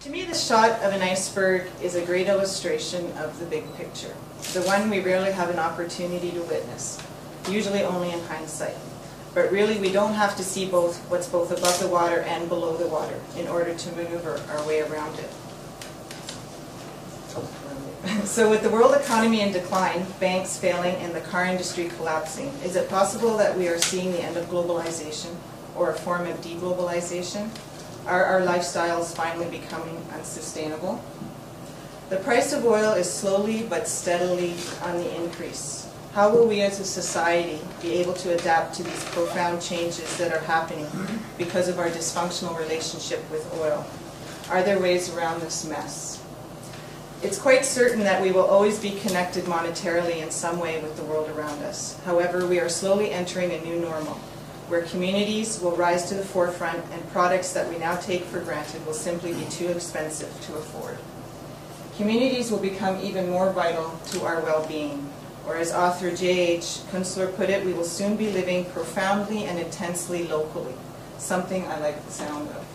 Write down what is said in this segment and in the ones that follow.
To me, the shot of an iceberg is a great illustration of the big picture, the one we rarely have an opportunity to witness, usually only in hindsight. But really, we don't have to see what's both above the water and below the water in order to maneuver our way around it. So with the world economy in decline, banks failing, and the car industry collapsing, is it possible that we are seeing the end of globalization or a form of deglobalization? Are our lifestyles finally becoming unsustainable? The price of oil is slowly but steadily on the increase. How will we as a society be able to adapt to these profound changes that are happening because of our dysfunctional relationship with oil? Are there ways around this mess? It's quite certain that we will always be connected monetarily in some way with the world around us. However, we are slowly entering a new normal, where communities will rise to the forefront and products that we now take for granted will simply be too expensive to afford. Communities will become even more vital to our well-being, or as author J.H. Kunstler put it, we will soon be living profoundly and intensely locally, something I like the sound of.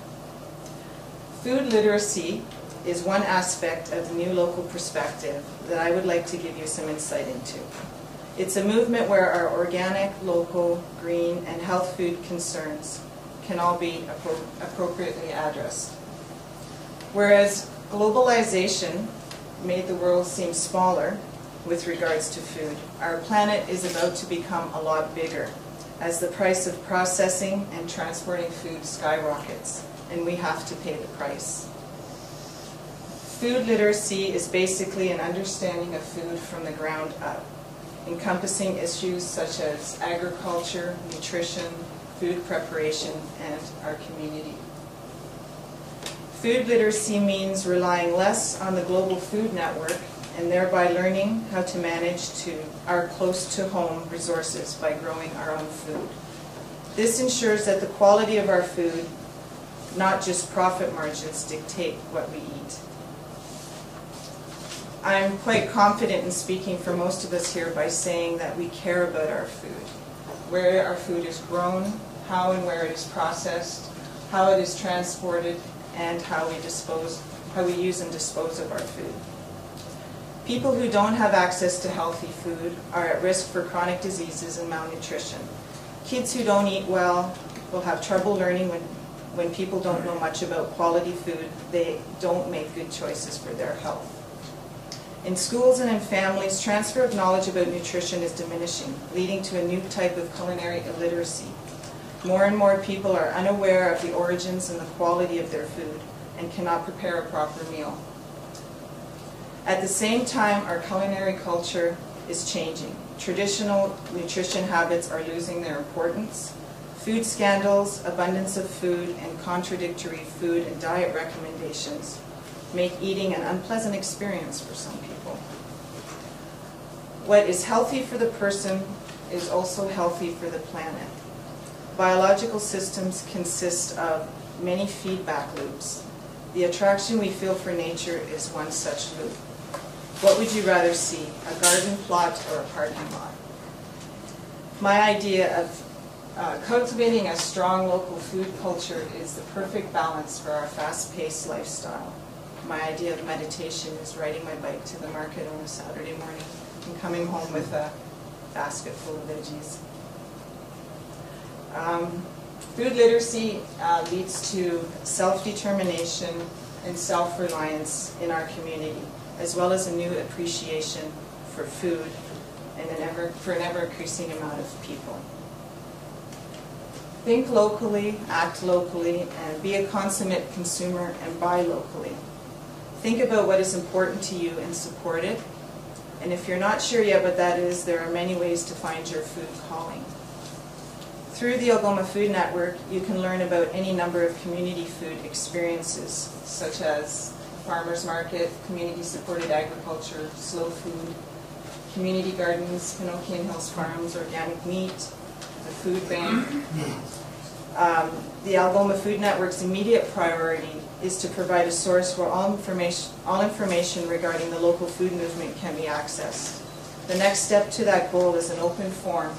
Food literacy is one aspect of the new local perspective that I would like to give you some insight into. It's a movement where our organic, local, green, and health food concerns can all be appropriately addressed. Whereas globalization made the world seem smaller with regards to food, our planet is about to become a lot bigger as the price of processing and transporting food skyrockets, and we have to pay the price. Food literacy is basically an understanding of food from the ground up, encompassing issues such as agriculture, nutrition, food preparation, and our community. Food literacy means relying less on the global food network and thereby learning how to manage our close-to-home resources by growing our own food. This ensures that the quality of our food, not just profit margins, dictate what we eat. I'm quite confident in speaking for most of us here by saying that we care about our food, where our food is grown, how and where it is processed, how it is transported, and how we use and dispose of our food. People who don't have access to healthy food are at risk for chronic diseases and malnutrition. Kids who don't eat well will have trouble learning when people don't know much about quality food. They don't make good choices for their health. In schools and in families, transfer of knowledge about nutrition is diminishing, leading to a new type of culinary illiteracy. More and more people are unaware of the origins and the quality of their food and cannot prepare a proper meal. At the same time, our culinary culture is changing. Traditional nutrition habits are losing their importance. Food scandals, abundance of food, and contradictory food and diet recommendations make eating an unpleasant experience for some people. What is healthy for the person is also healthy for the planet. Biological systems consist of many feedback loops. The attraction we feel for nature is one such loop. What would you rather see, a garden plot or a parking lot? My idea of cultivating a strong local food culture is the perfect balance for our fast-paced lifestyle. My idea of meditation is riding my bike to the market on a Saturday morning and coming home with a basket full of veggies. Food literacy leads to self-determination and self-reliance in our community, as well as a new appreciation for food and for an ever-increasing amount of people. Think locally, act locally, and be a consummate consumer and buy locally. Think about what is important to you and support it. And if you're not sure yet what that is, there are many ways to find your food calling. Through the Algoma Food Network, you can learn about any number of community food experiences, such as farmers market, community-supported agriculture, slow food, community gardens, Pinokian Hills Farms, organic meat, the food bank. The Algoma Food Network's immediate priority is to provide a source where all information regarding the local food movement can be accessed. The next step to that goal is an open forum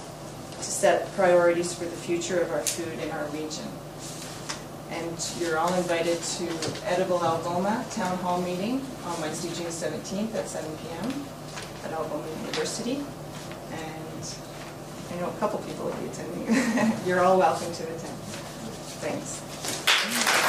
to set priorities for the future of our food in our region. And you're all invited to Edible Algoma Town Hall meeting on Wednesday, June 17th at 7 p.m. at Algoma University. And I know a couple people will be attending. You're all welcome to attend. Thanks.